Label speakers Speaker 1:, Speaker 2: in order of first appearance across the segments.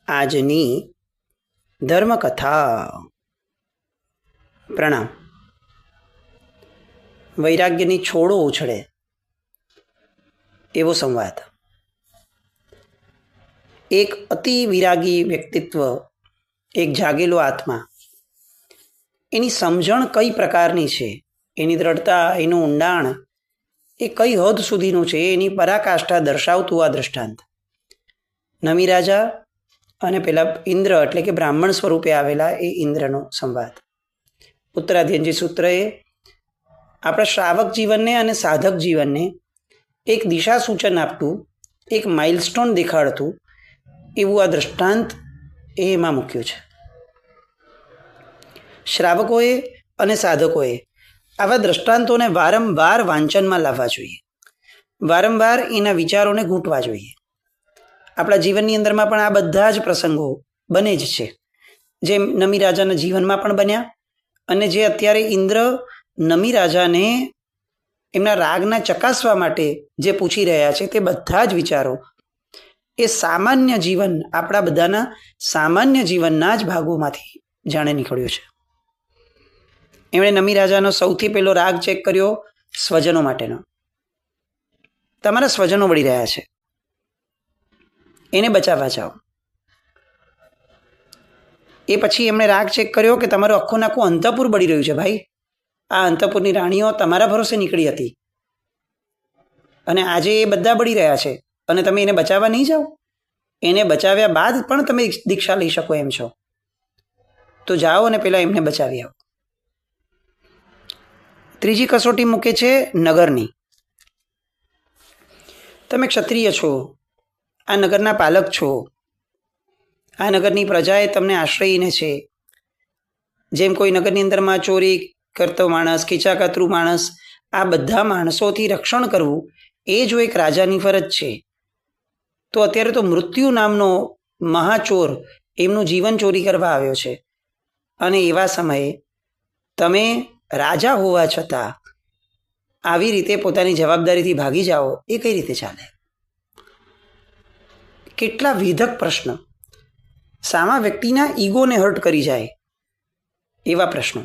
Speaker 1: આજની ધર્મકથા. પ્રણામ. વૈરાગ્યની છોડો ઉછળે એવો સંવાદ. એક અતિ વિરાગી વ્યક્તિત્વ, એક જાગેલો આત્મા, એની સમજણ કઈ પ્રકારની છે, એની દ્રઢતા, એનું ઊંડાણ એ કઈ હદ સુધીનું છે, એની પરાકાષ્ઠા દર્શાવતું આ દ્રષ્ટાંત. નમી રાજા અને પેલા ઇન્દ્ર એટલે કે બ્રાહ્મણ સ્વરૂપે આવેલા એ ઇન્દ્રનો સંવાદ. ઉત્તરાધ્યનજી સૂત્ર એ આપણા શ્રાવક જીવનને અને સાધક જીવનને એક દિશા સૂચન આપતું, એક માઇલસ્ટોન દેખાડતું એવું આ દ્રષ્ટાંત એમાં મૂક્યું છે. શ્રાવકોએ અને સાધકોએ આવા દ્રષ્ટાંતોને વારંવાર વાંચનમાં લાવવા જોઈએ, વારંવાર એના વિચારોને ઘૂંટવા જોઈએ. આપણા જીવનની અંદરમાં પણ આ બધા જ પ્રસંગો બને જ છે, જે નમી રાજાના જીવનમાં પણ બન્યા અને જે અત્યારે ઇન્દ્ર નમી રાજાને એમના રાગના ચકાસવા માટે જે પૂછી રહ્યા છે, તે બધા જ વિચારો એ સામાન્ય જીવન, આપણા બધાના સામાન્ય જીવનના જ ભાગોમાંથી જાણે નીકળ્યું છે. એમણે નમી રાજાનો સૌથી પહેલો રાગ ચેક કર્યો સ્વજનો માટેનો. તમારા સ્વજનો બળી રહ્યા છે, એને બચાવવા જાઓ. એ પછી એમણે રાગ ચેક કર્યો કે તમારું આખું નાખું અંતઃપુર બળી રહ્યું છે. ભાઈ, આ અંતઃપુરની રાણીઓ તમારા ભરોસે નીકળી હતી અને આજે એ બધા બળી રહ્યા છે અને તમે એને બચાવવા નહીં જાઓ? એને બચાવ્યા બાદ પણ તમે દીક્ષા લઈ શકો એમ છો, તો જાઓ અને પેલા એમને બચાવી આવો. ત્રીજી કસોટી મૂકે છે નગરની. તમે ક્ષત્રિય છો, આ નગરના પાલક છો, આ નગરની પ્રજાએ તમને આશ્રયને છે. જેમ કોઈ નગરની અંદરમાં ચોરી કરતો માણસ, ખીચાકાતરું માણસ, આ બધા માણસોથી રક્ષણ કરવું એ જો એક રાજાની ફરજ છે, તો અત્યારે તો મૃત્યુ નામનો મહાચોર એમનું જીવન ચોરી કરવા આવ્યો છે અને એવા સમયે તમે રાજા હોવા છતાં આવી રીતે પોતાની જવાબદારીથી ભાગી જાઓ, એ કઈ રીતે ચાલે? કેટલા વિધક પ્રશ્ન, સામા વ્યક્તિના ઈગોને હર્ટ કરી જાય એવા પ્રશ્નો,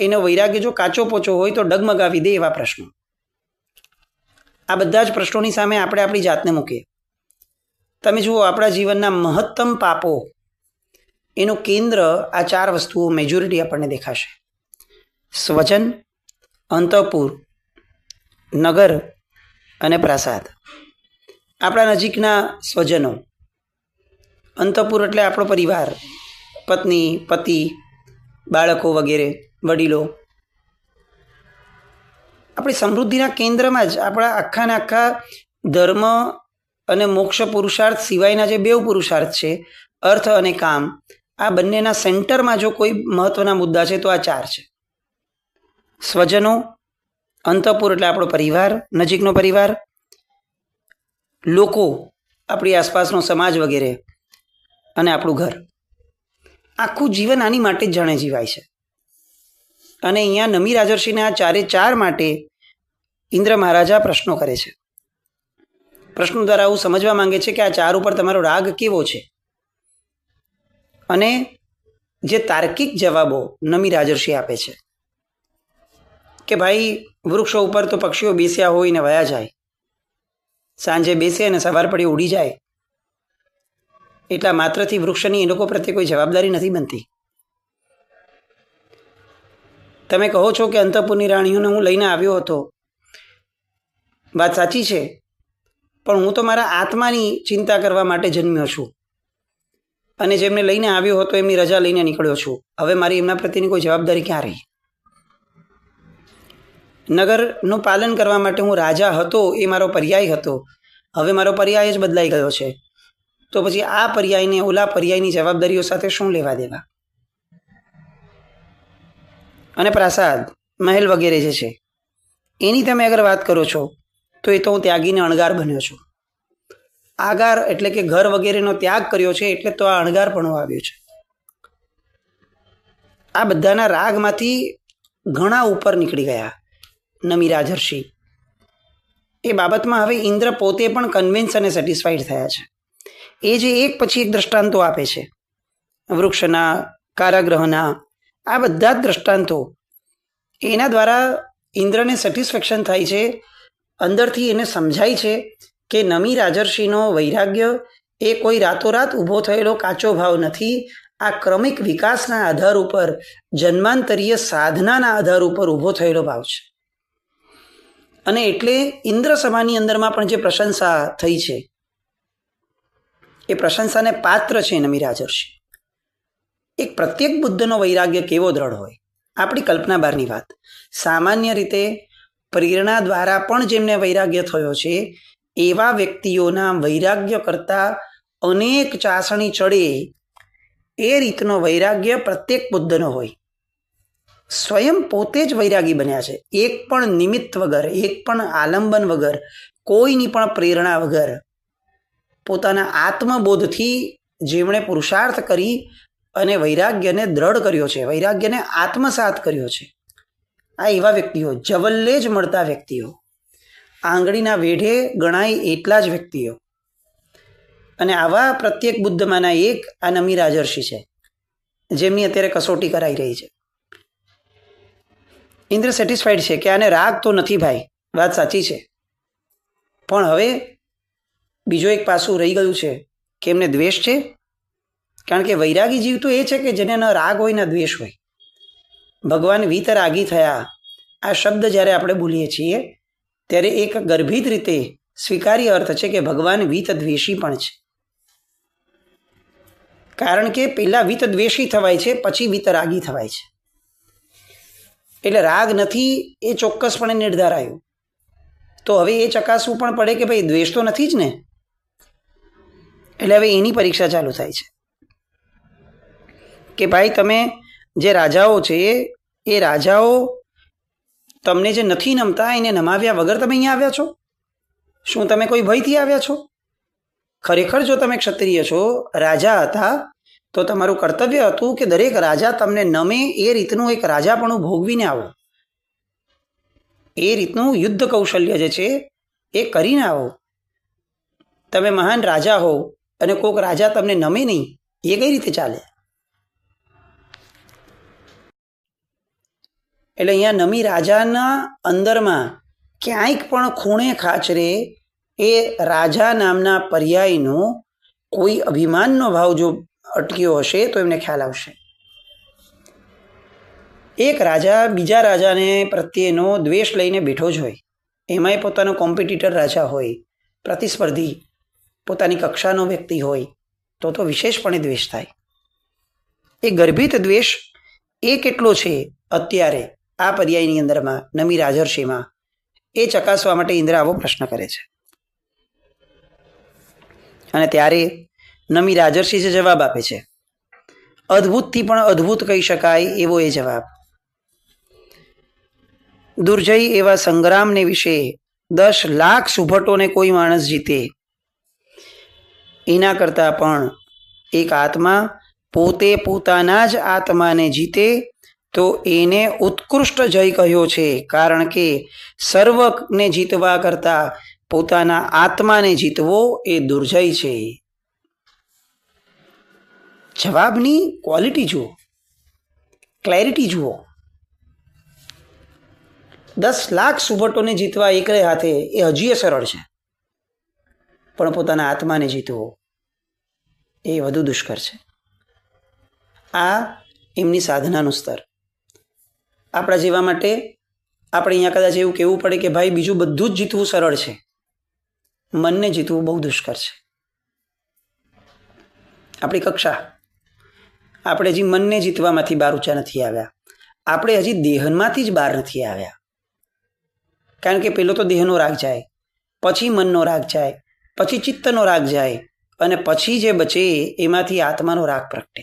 Speaker 1: એનો વૈરાગ્ય જો કાચો પોચો હોય તો ડગમગાવી દે એવા પ્રશ્નો. આ બધા જ પ્રશ્નોની સામે આપણે આપણી જાતને મૂકીએ. તમે જુઓ, આપણા જીવનના મહત્તમ પાપો એનું કેન્દ્ર આ ચાર વસ્તુઓ મેજોરિટી આપણને દેખાશે: સ્વજન, અંતઃપુર, નગર અને પ્રાસાદ. આપણા નજીકના સ્વજનો, અંતઃપુર એટલે આપણો પરિવાર, પત્ની, પતિ, બાળકો વગેરે, વડીલો. આપણી સમૃદ્ધિના કેન્દ્રમાં જ આપણા આખાને આખા ધર્મ અને મોક્ષ પુરુષાર્થ સિવાયના જે બે પુરુષાર્થ છે, અર્થ અને કામ, આ બંનેના સેન્ટરમાં જો કોઈ મહત્વના મુદ્દા છે તો આ ચાર છે: સ્વજનો, અંતઃપુર એટલે આપણો પરિવાર, નજીકનો પરિવાર, લોકો, આપણી આસપાસનો સમાજ વગેરે, અને આપણું ઘર. આખું જીવન આની માટે જ જાણે જીવાય છે. અને અહીંયા નમી રાજર્ષિને આ ચારે ચાર માટે ઇન્દ્ર મહારાજા પ્રશ્નો કરે છે. પ્રશ્નો દ્વારા આવું સમજવા માંગે છે કે આ ચાર ઉપર તમારો રાગ કેવો છે. અને જે તાર્કિક જવાબો નમી રાજર્ષિ આપે છે કે ભાઈ, વૃક્ષો ઉપર તો પક્ષીઓ બેસ્યા હોય ને વયા જાય, સાંજે બેસે અને સવાર પડી ઉડી જાય, એટલા માત્રથી વૃક્ષની એ લોકો પ્રત્યે કોઈ જવાબદારી નથી બનતી. તમે કહો છો કે અંતઃપુરની રાણીઓને હું લઈને આવ્યો હતો, વાત સાચી છે, પણ હું તો મારા આત્માની ચિંતા કરવા માટે જન્મ્યો છું અને જેમને લઈને આવ્યો હતો એમની રજા લઈને નીકળ્યો છું. હવે મારી એમના પ્રત્યેની કોઈ જવાબદારી ક્યાં રહી? નગરનું પાલન કરવા માટે હું રાજા હતો, એ મારો પર્યાય હતો. હવે મારો પર્યાય જ બદલાઈ ગયો છે, તો પછી આ પર્યાયને ઓલા પર્યાયની જવાબદારીઓ સાથે શું લેવા દેવા? અને પ્રાસાદ, મહેલ વગેરે જે છે એની તમે અગર વાત કરો છો તો એ તો હું ત્યાગીને અણગાર બન્યો છું. આગાર એટલે કે ઘર વગેરેનો ત્યાગ કર્યો છે, એટલે તો આ અણગારપણું આવ્યું છે. આ બધાના રાગમાંથી ઘણા ઉપર નીકળી ગયા નમી રાજર્ષિ. એ બાબતમાં હવે ઇન્દ્ર પોતે પણ કન્વિન્સ અને સેટિસ્ફાઈડ થયા છે. એ જે એક પછી એક દ્રષ્ટાંતો આપે છે, વૃક્ષના, કારાગ્રહના, આ બધા જ દ્રષ્ટાંતો, એના દ્વારા ઇન્દ્રને સેટિસ્ફેક્શન થાય છે, અંદરથી એને સમજાય છે કે નમી રાજર્ષિનો વૈરાગ્ય એ કોઈ રાતોરાત ઊભો થયેલો કાચો ભાવ નથી. આ ક્રમિક વિકાસના આધાર ઉપર, જન્માંતરીય સાધનાના આધાર ઉપર ઊભો થયેલો ભાવ છે. અને એટલે ઇન્દ્ર સભાની અંદરમાં પણ જે પ્રશંસા થઈ છે એ પ્રશંસાને પાત્ર છે નમી રાજર્ષિ. એક પ્રત્યેક બુદ્ધનો વૈરાગ્ય કેવો દ્રઢ હોય, આપણી કલ્પના બહારની વાત. સામાન્ય રીતે પ્રેરણા દ્વારા પણ જેમને વૈરાગ્ય થયો છે એવા વ્યક્તિઓના વૈરાગ્ય કરતાં અનેક ચાસણી ચડે એ રીતનો વૈરાગ્ય પ્રત્યેક બુદ્ધનો હોય. સ્વયં પોતે જ વૈરાગી બન્યા છે, એક પણ નિમિત્ત વગર, એક પણ આલંબન વગર, કોઈની પણ પ્રેરણા વગર, પોતાના આત્મબોધથી જેમણે પુરુષાર્થ કરી અને વૈરાગ્યને દ્રઢ કર્યો છે, વૈરાગ્યને આત્મસાત કર્યો છે, આ એવા વ્યક્તિઓ, જવલ્લે જ મળતા વ્યક્તિઓ, આંગળીના વેઢે ગણાય એટલા જ વ્યક્તિઓ. અને આવા પ્રત્યેક બુદ્ધમાંના એક આ નમી રાજર્ષિ છે, જેમની અત્યારે કસોટી કરાઈ રહી છે. ઇન્દ્ર સેટિસ્ફાઈડ છે કે આને રાગ તો નથી ભાઈ, વાત સાચી છે, પણ હવે બીજો એક પાસું રહી ગયું છે કે એમને દ્વેષ છે. કારણ કે વૈરાગી જીવ તો એ છે કે જેને ન રાગ હોય ન દ્વેષ હોય. ભગવાન વીતરાગી થયા આ શબ્દ જ્યારે આપણે બોલીએ છીએ ત્યારે એક ગર્ભિત રીતે સ્વીકાર્ય અર્થ છે કે ભગવાન વીત દ્વેષી પણ છે. કારણ કે પહેલાં વીત દ્વેષી થવાય છે, પછી વીતરાગી થવાય છે. એટલે રાગ નથી એ ચોક્કસપણે નિર્ધારાયું. તો હવે એ ચકાસવું પણ પડે કે ભાઈ દ્વેષ તો નથી જ ને. એટલે હવે એની પરીક્ષા ચાલુ થાય છે કે ભાઈ તમે જે રાજાઓ છે એ રાજાઓ તમને જે નથી નમતા એને નમાવ્યા વગર તમે અહીંયા આવ્યા છો? શું તમે કોઈ ભયથી આવ્યા છો? ખરેખર જો તમે ક્ષત્રિય છો, રાજા હતા, તો તમારું કર્તવ્ય હતું કે દરેક રાજા તમને નમે એ રીતનું એક રાજાપણું ભોગવીને આવો, એ રીતનું યુદ્ધ કૌશલ્ય જે છે એ કરીને આવો. તમે મહાન રાજા હો અને કોઈક રાજા તમને નમે નહીં, એ કઈ રીતે ચાલે? એટલે અહીંયા નમી રાજાના અંદરમાં ક્યાંક પણ ખૂણે ખાચરે એ રાજા નામના પર્યાયનો કોઈ અભિમાનનો ભાવ જો અટક્યો હશે તો એમને ખ્યાલ આવશે. એક રાજા બીજા રાજાને પ્રત્યેનો દ્વેષ લઈને બેઠો જ હોય, એમાંય પોતાનો કોમ્પિટિટર રાજા હોય, પ્રતિસ્પર્ધી પોતાની કક્ષાનો વ્યક્તિ હોય, તો વિશેષપણે દ્વેષ થાય. એ ગર્ભિત દ્વેષ એ કેટલો છે અત્યારે આ પર્યાયની અંદરમાં નમી રાજર્ષિમાં, એ ચકાસવા માટે ઇન્દ્ર આવો પ્રશ્ન કરે છે. અને ત્યારે નમી રાજર્ષિ જે જવાબ આપે છે, અદ્ભુતથી પણ અદ્ભુત કહી શકાય એવો એ જવાબ. દુર્જય એવા સંગ્રામને વિશે 10 લાખ સુભટોને કોઈ માણસ જીતે, એના કરતાં પણ એક આત્મા પોતે પોતાના જ આત્માને જીતે તો એને ઉત્કૃષ્ટ જય કહ્યો છે. કારણ કે સર્વને જીતવા કરતાં પોતાના આત્માને જીતવો એ દુર્જય છે. જવાબની ક્વોલિટી જુઓ, ક્લેરિટી જુઓ. 10 લાખ સુભટોને જીતવા એકલે હાથે એ હજી સરળ છે, પણ પોતાના આત્માને જીતવો એ વધુ દુષ્કર છે. આ એમની સાધનાનું સ્તર. આપણા જેવા માટે આપણે અહીંયા કદાચ એવું કહેવું પડે કે ભાઈ બીજું બધું જ જીતવું સરળ છે, મનને જીતવું બહુ દુષ્કર છે. આપણી કક્ષા, આપણે હજી મનને જીતવામાંથી બહાર ઊંચા નથી આવ્યા, આપણે હજી દેહમાંથી જ બહાર નથી આવ્યા. કારણ કે પેલો તો દેહનો રાગ જાય, પછી મનનો રાગ જાય, પછી ચિત્તનો રાગ જાય, અને પછી જે બચે એમાંથી આત્માનો રાગ પ્રગટે.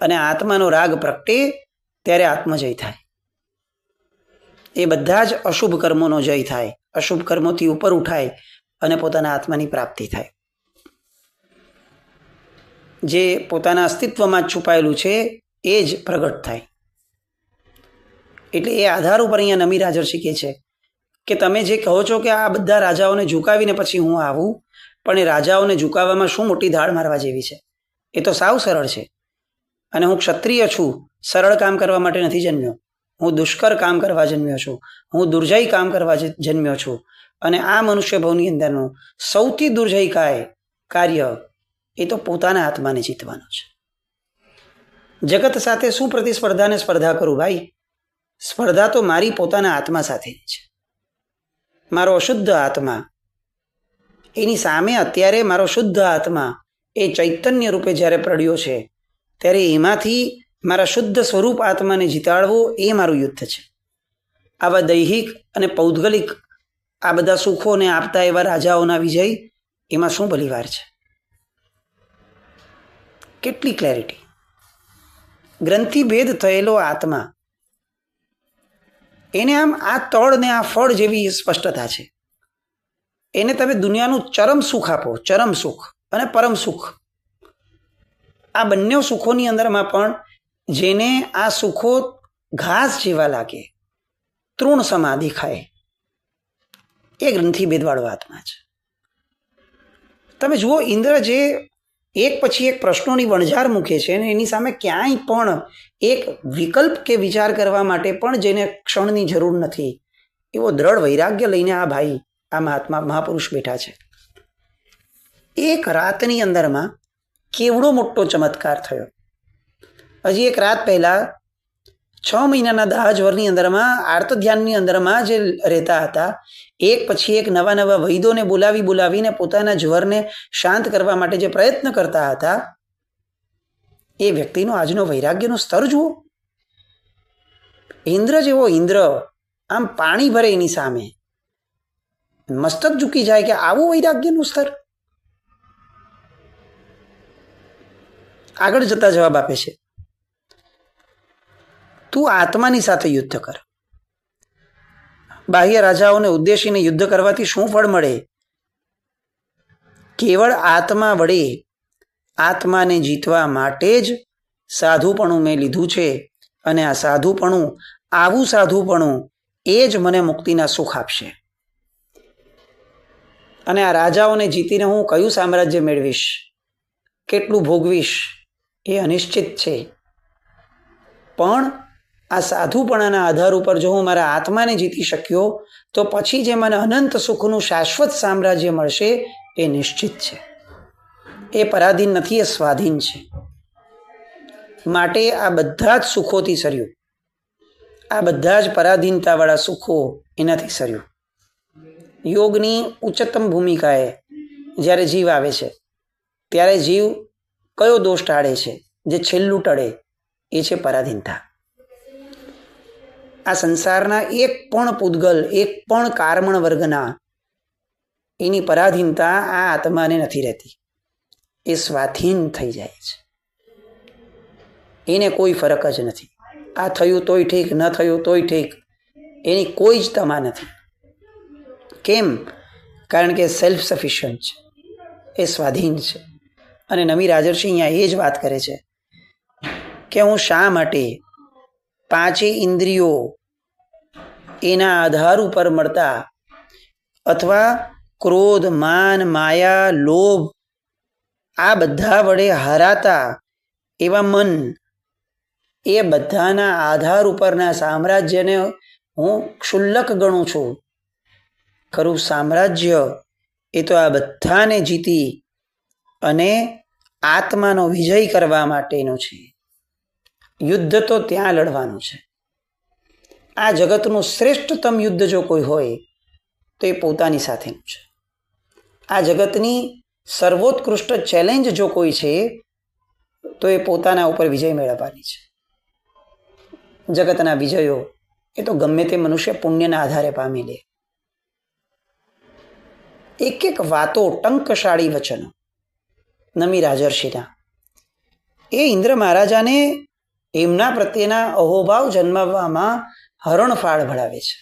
Speaker 1: અને આત્માનો રાગ પ્રગટે ત્યારે આત્મજય થાય. એ બધા જ અશુભ કર્મોનો જય થાય, અશુભ કર્મોથી ઉપર ઉઠાય અને પોતાના આત્માની પ્રાપ્તિ થાય. જે પોતાના અસ્તિત્વમાં જ છુપાયેલું છે એ જ પ્રગટ થાય. એટલે એ આધાર ઉપર અહીંયા નમી રાજર્ષિ કહે છે કે તમે જે કહો છો કે આ બધા રાજાઓને ઝુકાવીને પછી હું આવું, પણ એ રાજાઓને ઝુકાવવામાં શું મોટી ધાડ મારવા જેવી છે? એ તો સાવ સરળ છે. અને હું ક્ષત્રિય છું, સરળ કામ કરવા માટે નથી જન્મ્યો. હું દુષ્કર કામ કરવા જન્મ્યો છું. હું દુર્જય કામ કરવા જન્મ્યો છું. અને આ મનુષ્ય ભવની અંદરનું સૌથી દુર્જય કાર્ય એ તો પોતાના આત્માને જીતવાનો છે. જગત સાથે શું પ્રતિસ્પર્ધાને સ્પર્ધા કરું ભાઈ? સ્પર્ધા તો મારી પોતાના આત્મા સાથેની છે. મારો અશુદ્ધ આત્મા, એની સામે અત્યારે મારો શુદ્ધ આત્મા એ ચૈતન્ય રૂપે જ્યારે પ્રડ્યો છે, ત્યારે એમાંથી મારા શુદ્ધ સ્વરૂપ આત્માને જીતાડવો એ મારું યુદ્ધ છે. આવા દૈહિક અને પૌદ્ગલિક આ બધા સુખોને આપતા એવા રાજાઓના વિજય, એમાં શું ભલીવાર છે? કેટલી ક્લેરિટી! ગ્રંથિભેદ થયેલો આત્મા, એને આમ આ તળ ને આ ફળ જેવી સ્પષ્ટતા છે. એને તમે દુનિયાનું ચરમ સુખ આપો, ચરમ સુખ અને પરમ સુખ, આ બંને સુખોની અંદરમાં પણ જેને આ સુખો ઘાસ જેવા લાગે, તૃણ સમા દેખાય, એ ગ્રંથિભેદવાળો આત્મા છે. તમે જુઓ, ઇન્દ્ર જે એક પછી એક પ્રશ્નોની વણઝાર મૂકે છે અને એની સામે ક્યાંય પણ એક વિકલ્પ કે વિચાર કરવા માટે પણ જેને ક્ષણની જરૂર નથી, એવો દ્રઢ વૈરાગ્ય લઈને આ ભાઈ, આ મહાત્મા મહાપુરુષ બેઠા છે. એક રાતની અંદરમાં કેવડો મોટો ચમત્કાર થયો. હજી એક રાત પહેલા 6 મહિનાના દાહજવરની અંદરમાં આર્ત ધ્યાનની અંદરમાં જે રહેતા હતા, એક પછી એક નવા નવા વૈદોને બોલાવીને પોતાના જ્વરને શાંત કરવા માટે જે પ્રયત્ન કરતા હતા, એ વ્યક્તિનો આજનો વૈરાગ્યનું સ્તર જુઓ. ઇન્દ્ર જેવો ઇન્દ્ર આમ પાણી ભરે એની સામે મસ્તક ઝૂકી જાય કે આવું વૈરાગ્યનું સ્તર. આગળ જતા જવાબ આપે છે, તું આત્માની સાથે યુદ્ધ કર. બાહ્ય રાજાઓને ઉદ્દેશીને યુદ્ધ કરવાથી શું ફળ મળે? કેવળ આત્મા વડે આત્માને જીતવા માટે જ સાધુપણું મેં લીધું છે. અને આ સાધુપણું, આવું સાધુપણું એ જ મને મુક્તિના સુખ આપશે. અને આ રાજાઓને જીતીને હું કયું સામ્રાજ્ય મેળવીશ, કેટલું ભોગવીશ, એ અનિશ્ચિત છે. પણ આ સાધુપણાના આધાર ઉપર જો હું મારા આત્માને જીતી શક્યો, તો પછી જે મને અનંત સુખનું શાશ્વત સામ્રાજ્ય મળશે એ નિશ્ચિત છે. એ પરાધીન નથી, એ સ્વાધીન છે. માટે આ બધા જ સુખોથી સર્યું, આ બધા જ પરાધીનતાવાળા સુખો એનાથી સર્યું. યોગની ઉચ્ચતમ ભૂમિકાએ જ્યારે જીવ આવે છે, ત્યારે જીવ કયો દોષ ટાળે છે? જે છેલ્લું ટળે એ છે પરાધીનતા. આ સંસારના એક પણ પૂદગલ, એક પણ કારમણ વર્ગના એની પરાધીનતા આ આત્માને નથી રહેતી. એ સ્વાધીન થઈ જાય છે. એને કોઈ ફરક જ નથી. આ થયું તોય ઠીક, ન થયું તોય ઠીક, એની કોઈ જ તમા નથી. કેમ? કારણ કે સેલ્ફ સફિશિયન્ટ છે, એ સ્વાધીન છે. અને નમી રાજર્ષિ અહીંયા એ જ વાત કરે છે કે હું શા માટે 5 ઇન્દ્રિયો એના આધાર ઉપર મળતા, અથવા ક્રોધ, માન, માયા, લોભ, આ બધા વડે હારાતા એવા મન, એ બધાના આધાર ઉપરના સામ્રાજ્યને હું ક્ષુલ્લક ગણું છું. ખરું સામ્રાજ્ય એ તો આ બધાને જીતી અને આત્માનો વિજય કરવા માટેનો છે. યુદ્ધ તો ત્યાં લડવાનું છે. આ જગતનું શ્રેષ્ઠતમ યુદ્ધ જો કોઈ હોય તો એ પોતાની સાથેનું છે. આ જગતની સર્વોત્કૃષ્ટ ચેલેન્જ જો કોઈ છે તો એ પોતાના ઉપર વિજય મેળવવાની છે. જગતના વિજયો એ તો ગમે તે મનુષ્ય પુણ્યના આધારે પામી લે. એક એક વાતો, ટંકશાળી વચનો નમી રાજર્ષિના, એ ઇન્દ્ર મહારાજાને એમના પ્રત્યેના અહોભાવ જન્માવવામાં હરણફાળ ભળાવે છે.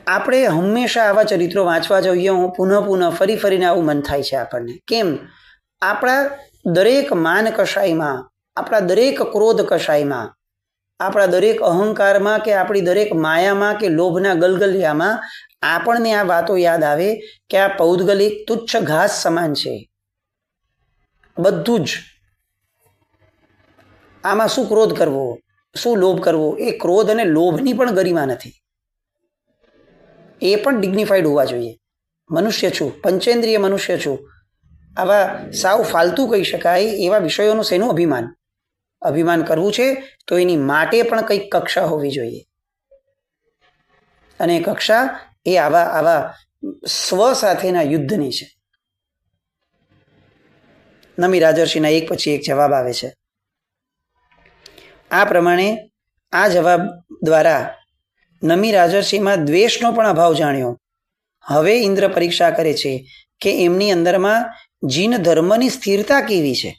Speaker 1: આપણે હંમેશા આવા ચરિત્રો વાંચવા જોઈએ. હું પુનઃ ફરી ફરીને આવું મન થાય છે આપણને. કેમ? આપણા દરેક માન કશાયમાં, આપણા દરેક ક્રોધ કશાયમાં આપણા દરેક અહંકારમાં કે આપણી દરેક માયામાં કે લોભના ગલગલિયામાં આપણને આ વાતો યાદ આવે કે આ પૌદ્ગલિક તુચ્છ ઘાસ સમાન છે. બધું જ. આમાં શું ક્રોધ કરવો, શું લોભ કરવો? એ ક્રોધ અને લોભની પણ ગરિમા નથી. એ પણ ડિગ્નિફાઈડ હોવા જોઈએ. મનુષ્ય છું, પંચેન્દ્રિય મનુષ્ય છું. આવા સાવ ફાલતુ કહી શકાય એવા વિષયોનું શેનું અભિમાન? અભિમાન કરવું છે તો એની માટે પણ કંઈક કક્ષા હોવી જોઈએ. અને કક્ષા એ આવા સ્વ સાથેના યુદ્ધની છે. નમી રાજર્ષિના એક પછી એક જવાબ આવે છે. આ પ્રમાણે આ જવાબ દ્વારા નમી રાજર્ષિમાં દ્વેષનો પણ અભાવ જાણ્યો. હવે ઇન્દ્ર પરીક્ષા કરે છે કે એમની અંદરમાં જીન ધર્મની સ્થિરતા કેવી છે.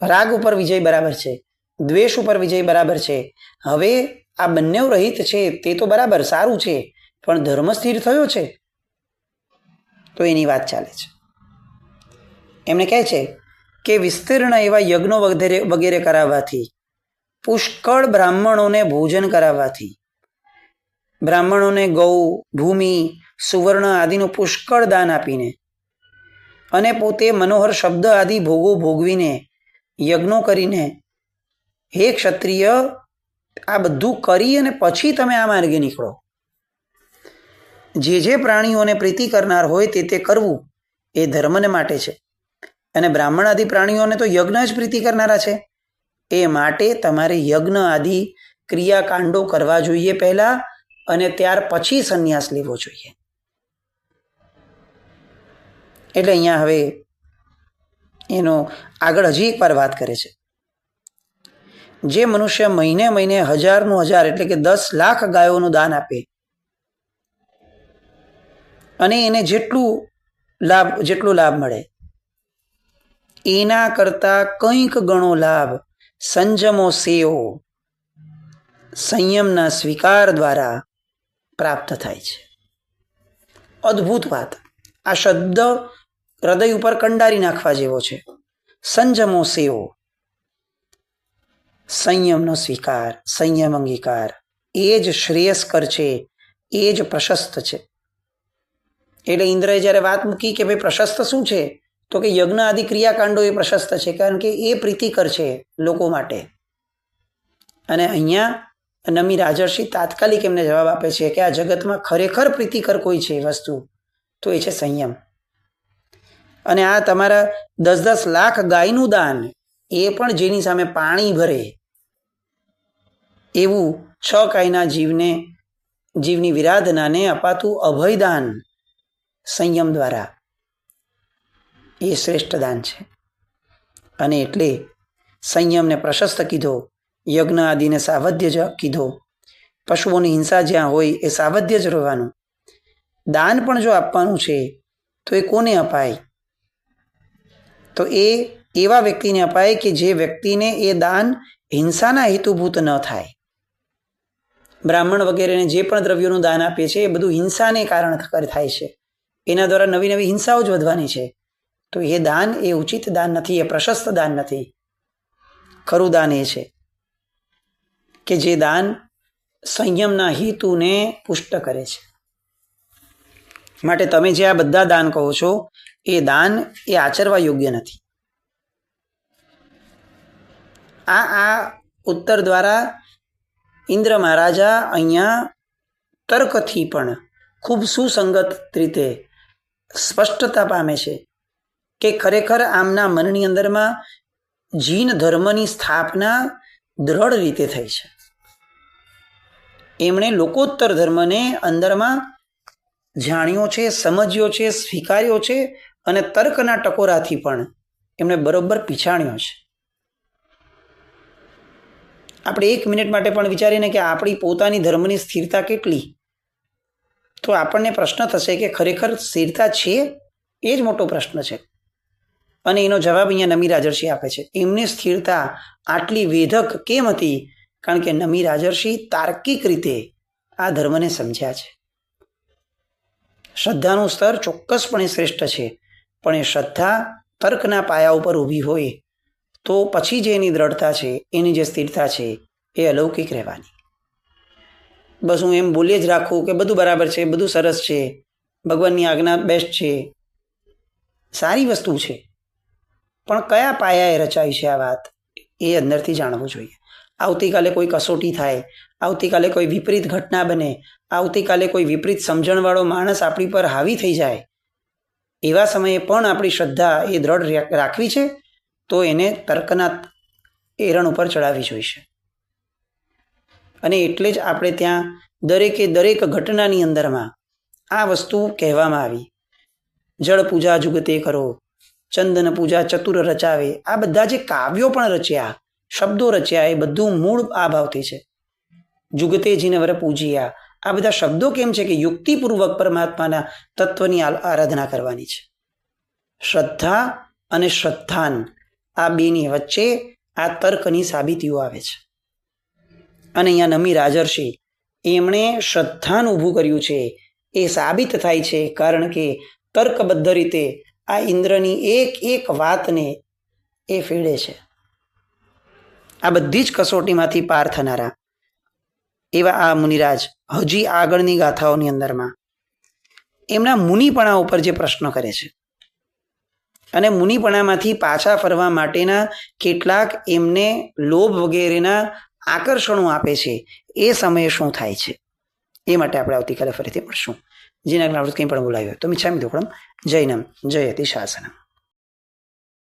Speaker 1: રાગ ઉપર વિજય બરાબર છે, દ્વેષ ઉપર વિજય બરાબર છે. હવે આ બંને રહિત છે તે તો બરાબર, સારું છે, પણ ધર્મ સ્થિર થયો છે તો એની વાત ચાલે છે. એમને કહે છે કે વિસ્તીર્ણ એવા યજ્ઞો વગેરે કરાવવાથી, પુષ્કળ બ્રાહ્મણોને ભોજન કરાવવાથી, બ્રાહ્મણોને ગૌ, ભૂમિ, સુવર્ણ આદિનું પુષ્કળ દાન આપીને અને પોતે મનોહર શબ્દ આદિ ભોગો ભોગવીને, યજ્ઞો કરીને, હે ક્ષત્રિય, આ બધું કરી અને પછી તમે આ માર્ગે નીકળો. જે પ્રાણીઓને પ્રીતિ કરનાર હોય તે કરવું એ ધર્મને માટે છે. અને બ્રાહ્મણ આદિ પ્રાણીઓને તો યજ્ઞ જ પ્રીતિ કરનારા છે. એ માટે તમારે યજ્ઞ આદિ ક્રિયાકાંડો કરવા જોઈએ પહેલા, અને ત્યાર પછી સંન્યાસ લેવો જોઈએ. એટલે અહીંયા હવે એનો આગળ હજી એકવાર વાત કરે છે. જે મનુષ્ય મહિને 1000 એટલે કે 10 લાખ ગાયોનું દાન આપે અને એને જેટલો લાભ મળે એના કરતા કંઈક ગણો લાભ સંજમો સેવો, સંયમના સ્વીકાર દ્વારા પ્રાપ્ત થાય છે. અદ્ભુત વાત. આ શબ્દ હૃદય ઉપર કંડારી નાખવા જેવો છે. સંજમો સેવો, સંયમનો સ્વીકાર, સંયમ અંગીકાર, એ જ શ્રેયસ્કર છે, એ જ પ્રશસ્ત છે. એટલે ઇન્દ્રએ જ્યારે વાત મૂકી કે ભાઈ પ્રશસ્ત શું છે, તો કે યજ્ઞ આદિ ક્રિયાકાંડો એ પ્રશસ્ત છે, કારણ કે એ પ્રીતિકર છે લોકો માટે. અને અહીંયા નમી રાજર્ષિ તાત્કાલિક એમને જવાબ આપે છે કે આ જગતમાં ખરેખર પ્રીતિકર કોઈ છે વસ્તુ તો એ છે સંયમ. અને આ તમારા 10 લાખ ગાયનું દાન એ પણ જેની સામે પાણી ભરે એવું 6 કાયના જીવની વિરાધનાને અપાતું અભયદાન સંયમ દ્વારા એ શ્રેષ્ઠ દાન છે. અને એટલે સંયમને પ્રશસ્ત કીધો, યજ્ઞ આદિને સાવધ્ય જ કીધો. પશુઓની હિંસા જ્યાં હોય એ સાવધ્ય જ રહેવાનું. દાન પણ જો આપવાનું છે તો એ કોને અપાય? તો એ એવા વ્યક્તિને અપાય કે જે વ્યક્તિને એ દાન હિંસાના હેતુભૂત ન થાય. બ્રાહ્મણ વગેરેને જે પણ દ્રવ્યોનું દાન આપે છે એ બધું હિંસાને કારણ થાય છે. એના દ્વારા નવી હિંસાઓ જ વધવાની છે. તો એ દાન એ ઉચિત દાન નથી, એ પ્રશસ્ત દાન નથી. ખરું દાન એ છે કે જે દાન સંયમના હેતુને પુષ્ટ કરે છે. માટે તમે જે આ બધા દાન કહો છો એ દાન એ આચરવા યોગ્ય નથી. આ ઉત્તર દ્વારા ઇન્દ્ર મહારાજા અહીંયા તર્કથી પણ ખૂબ સુસંગત રીતે સ્પષ્ટતા પામે છે કે ખરેખર આમના મનની અંદરમાં જીન ધર્મની સ્થાપના દ્રઢ રીતે થઈ છે. એમણે લોકોત્તર ધર્મને અંદરમાં જાણ્યો છે, સમજ્યો છે, સ્વીકાર્યો છે અને તર્કના ટકોરાથી પણ એમણે બરોબર પીછાણ્યો છે. આપણે 1 મિનિટ માટે પણ વિચારીને કે આપણી પોતાની ધર્મની સ્થિરતા કેટલી, તો આપણને પ્રશ્ન થશે કે ખરેખર સ્થિરતા છે? એ જ મોટો પ્રશ્ન છે. અને એનો જવાબ અહીંયા નમી રાજર્ષિ આપે છે. એમની સ્થિરતા આટલી વેધક કેમ હતી? કારણ કે નમી રાજર્ષિ તાર્કિક રીતે આ ધર્મને સમજ્યા છે. શ્રદ્ધાનું સ્તર ચોક્કસપણે શ્રેષ્ઠ છે, પણ એ શ્રદ્ધા તર્કના પાયા ઉપર ઊભી હોય તો પછી જે એની દ્રઢતા છે, એની જે સ્થિરતા છે એ અલૌકિક રહેવાની. બસ હું એમ બોલી જ રાખું કે બધું બરાબર છે, બધું સરસ છે, ભગવાનની આજ્ઞા બેસ્ટ છે, સારી વસ્તુ છે, પણ કયા પાયાએ રચાય છે આ વાત એ અંદરથી જાણવું જોઈએ. આવતીકાલે કોઈ કસોટી થાય, આવતીકાલે કોઈ વિપરીત ઘટના બને, આવતીકાલે કોઈ વિપરીત સમજણવાળો માણસ આપણી પર હાવી થઈ જાય, એવા સમયે પણ આપણી શ્રદ્ધા એ દ્રઢ રાખવી છે તો એને તર્કના એરણ ઉપર ચડાવવી જોઈશે. અને એટલે જ આપણે ત્યાં દરેકે દરેક ઘટનાની અંદરમાં આ વસ્તુ કહેવામાં આવી. જળ પૂજા જુગતે કરો, ચંદન પૂજા ચતુર રચાવે. આ બધા જે કાવ્યો પણ રચ્યા, શબ્દો રચ્યા, એ બધું મૂળ આ ભાવથી છે. જુગતે જીનવર પૂજ્યા, આ બધા શબ્દો કેમ છે કે યુક્તિપૂર્વક પરમાત્માના તત્વની આરાધના કરવાની છે. શ્રદ્ધા અને શ્રદ્ધાન આ બેની વચ્ચે આ તર્કની સાબિતીઓ આવે છે. અને અહીંયા નમી રાજર્ષિ એમણે શ્રદ્ધાન ઊભું કર્યું છે. એ સાબિત થાય છે કારણ કે તર્કબદ્ધ રીતે આ ઇન્દ્રની એક એક વાતને એ ફેડે છે. આ બધી જ કસોટીમાંથી પાર થનારા એવા આ મુનિરાજ હજી આગળની ગાથાઓની અંદરમાં એમના મુનિપણા ઉપર જે પ્રશ્ન કરે છે અને મુનિપણામાંથી પાછા ફરવા માટેના કેટલાક એમને લોભ વગેરેના આકર્ષણો આપે છે, એ સમયે શું થાય છે એ માટે આપણે આવતીકાલે ફરીથી મળશું. જેના કંઈ પણ બોલાવ્યો તો મિચ્છામિ દુક્કડમ. જૈનમ જયતિ શાસનમ.